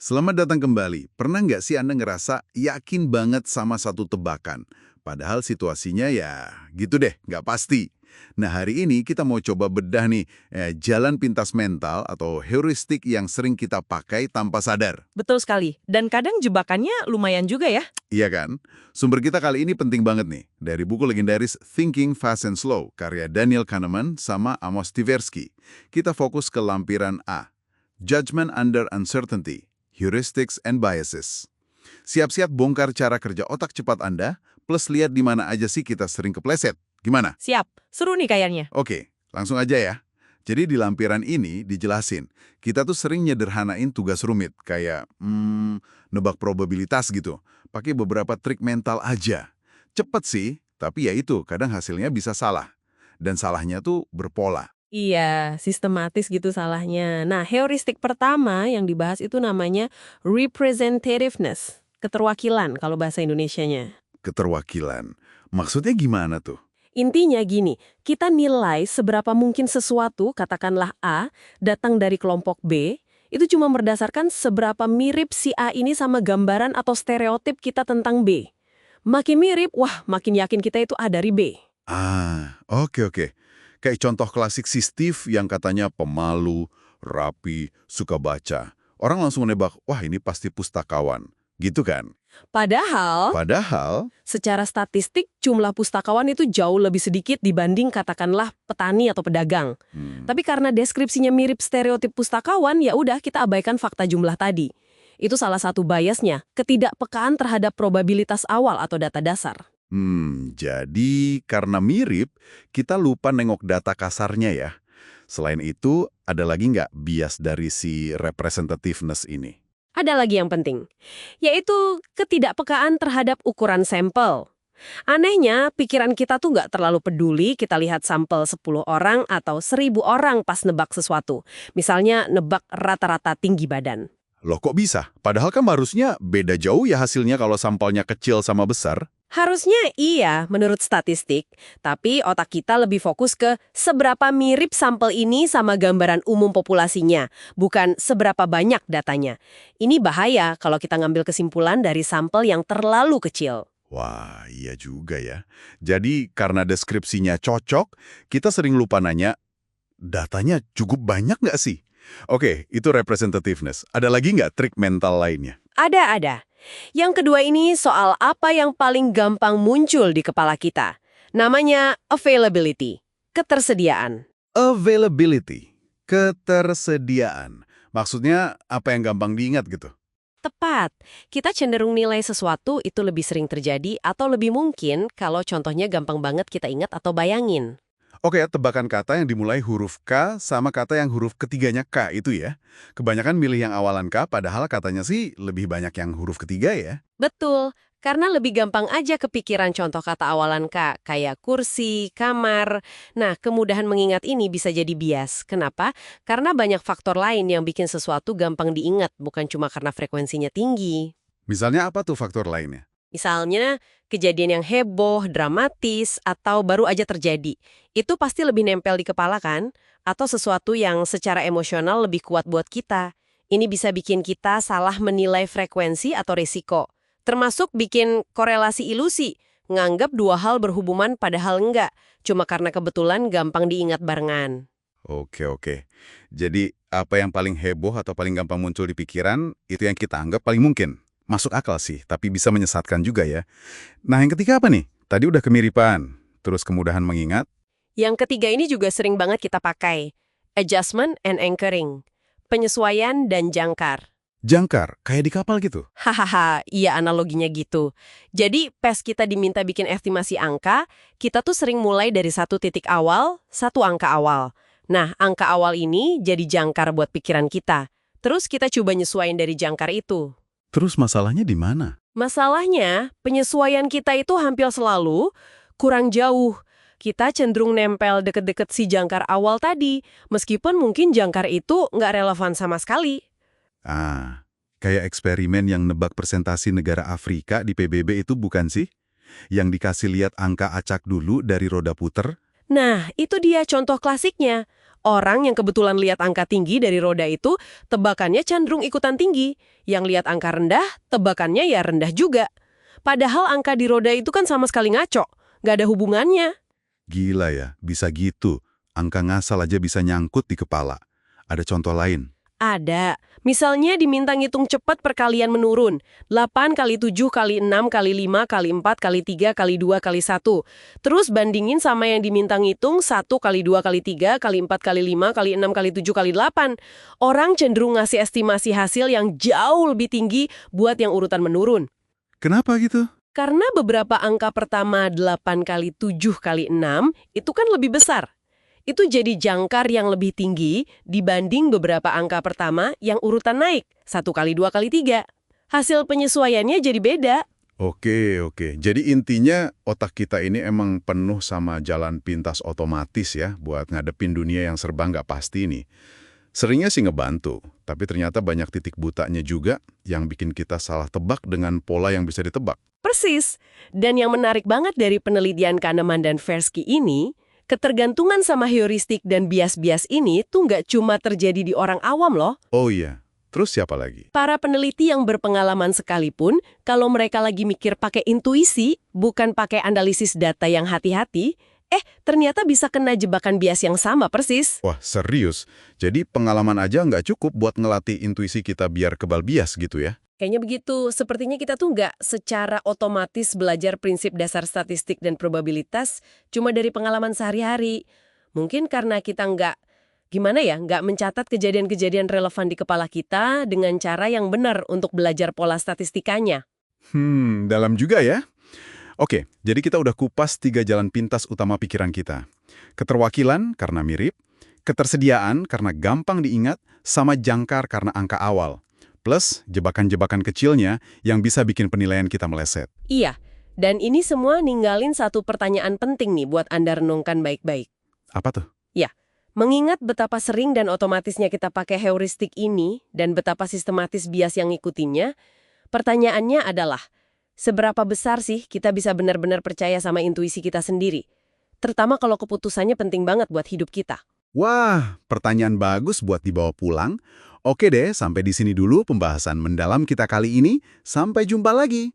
Selamat datang kembali. Pernah nggak sih Anda ngerasa yakin banget sama satu tebakan? Padahal situasinya ya gitu deh, nggak pasti. Nah hari ini kita mau coba bedah nih, jalan pintas mental atau heuristik yang sering kita pakai tanpa sadar. Betul sekali. Dan kadang jebakannya lumayan juga ya. Iya kan? Sumber kita kali ini penting banget nih. Dari buku legendaris Thinking Fast and Slow, karya Daniel Kahneman sama Amos Tversky. Kita fokus ke lampiran A, Judgment Under Uncertainty. Heuristics and Biases. Siap-siap bongkar cara kerja otak cepat Anda, plus lihat di mana aja sih kita sering kepleset. Gimana? Siap. Seru nih kayaknya. Oke, langsung aja ya. Jadi di lampiran ini dijelasin, kita tuh sering nyederhanain tugas rumit, kayak nebak probabilitas gitu, pakai beberapa trik mental aja. Cepet sih, tapi ya itu, kadang hasilnya bisa salah. Dan salahnya tuh berpola. Iya, sistematis gitu salahnya. Nah, heuristik pertama yang dibahas itu namanya representativeness. Keterwakilan kalau bahasa Indonesianya. Keterwakilan. Maksudnya gimana tuh? Intinya gini, kita nilai seberapa mungkin sesuatu, katakanlah A, datang dari kelompok B, itu cuma berdasarkan seberapa mirip si A ini sama gambaran atau stereotip kita tentang B. Makin mirip, wah makin yakin kita itu A dari B. Oke. Kayak contoh klasik si Steve yang katanya pemalu, rapi, suka baca. Orang langsung nebak, wah ini pasti pustakawan. Gitu kan? Padahal, Secara statistik, jumlah pustakawan itu jauh lebih sedikit dibanding katakanlah petani atau pedagang. Tapi karena deskripsinya mirip stereotip pustakawan, ya udah kita abaikan fakta jumlah tadi. Itu salah satu biasnya, ketidakpekaan terhadap probabilitas awal atau data dasar. jadi karena mirip, kita lupa nengok data kasarnya ya. Selain itu, ada lagi nggak bias dari si representativeness ini? Ada lagi yang penting, yaitu ketidakpekaan terhadap ukuran sampel. Anehnya, pikiran kita tuh nggak terlalu peduli kita lihat sampel 10 orang atau 1.000 orang pas nebak sesuatu. Misalnya nebak rata-rata tinggi badan. Loh kok bisa? Padahal kan harusnya beda jauh ya hasilnya kalau sampelnya kecil sama besar. Harusnya iya menurut statistik, tapi otak kita lebih fokus ke seberapa mirip sampel ini sama gambaran umum populasinya, bukan seberapa banyak datanya. Ini bahaya kalau kita ngambil kesimpulan dari sampel yang terlalu kecil. Wah, iya juga ya. Jadi karena deskripsinya cocok, kita sering lupa nanya, datanya cukup banyak nggak sih? Oke, itu representativeness. Ada lagi nggak trik mental lainnya? Ada. Yang kedua ini soal apa yang paling gampang muncul di kepala kita. Namanya availability, ketersediaan. Availability, ketersediaan. Maksudnya apa yang gampang diingat gitu? Tepat, kita cenderung nilai sesuatu itu lebih sering terjadi atau lebih mungkin kalau contohnya gampang banget kita ingat atau bayangin. Oke, tebakan kata yang dimulai huruf K sama kata yang huruf ketiganya K itu ya. Kebanyakan milih yang awalan K, padahal katanya sih lebih banyak yang huruf ketiga ya. Betul, karena lebih gampang aja kepikiran contoh kata awalan K, kayak kursi, kamar. Nah, kemudahan mengingat ini bisa jadi bias. Kenapa? Karena banyak faktor lain yang bikin sesuatu gampang diingat, bukan cuma karena frekuensinya tinggi. Misalnya apa tuh faktor lainnya? Misalnya, kejadian yang heboh, dramatis, atau baru aja terjadi. Itu pasti lebih nempel di kepala kan? Atau sesuatu yang secara emosional lebih kuat buat kita. Ini bisa bikin kita salah menilai frekuensi atau risiko. Termasuk bikin korelasi ilusi, nganggap dua hal berhubungan padahal enggak, cuma karena kebetulan gampang diingat barengan. Oke. Jadi apa yang paling heboh atau paling gampang muncul di pikiran, itu yang kita anggap paling mungkin. Masuk akal sih, tapi bisa menyesatkan juga ya. Nah yang ketiga apa nih? Tadi udah kemiripan, terus kemudahan mengingat. Yang ketiga ini juga sering banget kita pakai. Adjustment and anchoring. Penyesuaian dan jangkar. Jangkar, kayak di kapal gitu. Hahaha, iya analoginya gitu. Jadi, pas kita diminta bikin estimasi angka, kita tuh sering mulai dari satu titik awal, satu angka awal. Nah, angka awal ini jadi jangkar buat pikiran kita. Terus kita coba nyesuaiin dari jangkar itu. Terus masalahnya di mana? Masalahnya, penyesuaian kita itu hampir selalu kurang jauh. Kita cenderung nempel deket-deket si jangkar awal tadi, meskipun mungkin jangkar itu nggak relevan sama sekali. Kayak eksperimen yang nebak presentasi negara Afrika di PBB itu bukan sih? Yang dikasih lihat angka acak dulu dari roda puter? Nah, itu dia contoh klasiknya. Orang yang kebetulan lihat angka tinggi dari roda itu, tebakannya cenderung ikutan tinggi. Yang lihat angka rendah, tebakannya ya rendah juga. Padahal angka di roda itu kan sama sekali ngaco. Nggak ada hubungannya. Gila ya, bisa gitu. Angka ngasal aja bisa nyangkut di kepala. Ada contoh lain? Ada. Misalnya diminta ngitung cepat perkalian menurun. 8 kali 7 kali 6 kali 5 kali 4 kali 3 kali 2 kali 1. Terus bandingin sama yang diminta ngitung 1 kali 2 kali 3 kali 4 kali 5 kali 6 kali 7 kali 8. Orang cenderung ngasih estimasi hasil yang jauh lebih tinggi buat yang urutan menurun. Kenapa gitu? Karena beberapa angka pertama 8 kali 7 kali 6 itu kan lebih besar. Itu jadi jangkar yang lebih tinggi dibanding beberapa angka pertama yang urutan naik, 1 kali 2 kali 3. Hasil penyesuaiannya jadi beda. Oke. Jadi intinya otak kita ini emang penuh sama jalan pintas otomatis ya buat ngadepin dunia yang serba nggak pasti nih. Seringnya sih ngebantu, tapi ternyata banyak titik butanya juga yang bikin kita salah tebak dengan pola yang bisa ditebak. Persis. Dan yang menarik banget dari penelitian Kahneman dan Tversky ini, ketergantungan sama heuristik dan bias-bias ini tuh nggak cuma terjadi di orang awam loh. Oh iya, terus siapa lagi? Para peneliti yang berpengalaman sekalipun, kalau mereka lagi mikir pakai intuisi, bukan pakai analisis data yang hati-hati, ternyata bisa kena jebakan bias yang sama persis. Wah, serius? Jadi pengalaman aja nggak cukup buat ngelatih intuisi kita biar kebal bias gitu ya? Kayaknya begitu. Sepertinya kita tuh nggak secara otomatis belajar prinsip dasar statistik dan probabilitas cuma dari pengalaman sehari-hari. Mungkin karena kita nggak mencatat kejadian-kejadian relevan di kepala kita dengan cara yang benar untuk belajar pola statistikanya. Dalam juga ya? Oke, jadi kita udah kupas 3 jalan pintas utama pikiran kita. Keterwakilan karena mirip, ketersediaan karena gampang diingat, sama jangkar karena angka awal. Plus, jebakan-jebakan kecilnya yang bisa bikin penilaian kita meleset. Iya, dan ini semua ninggalin satu pertanyaan penting nih buat Anda renungkan baik-baik. Apa tuh? Ya, mengingat betapa sering dan otomatisnya kita pakai heuristik ini dan betapa sistematis bias yang ngikutinnya, pertanyaannya adalah, seberapa besar sih kita bisa benar-benar percaya sama intuisi kita sendiri? Terutama kalau keputusannya penting banget buat hidup kita. Wah, pertanyaan bagus buat dibawa pulang. Oke deh, sampai di sini dulu pembahasan mendalam kita kali ini. Sampai jumpa lagi.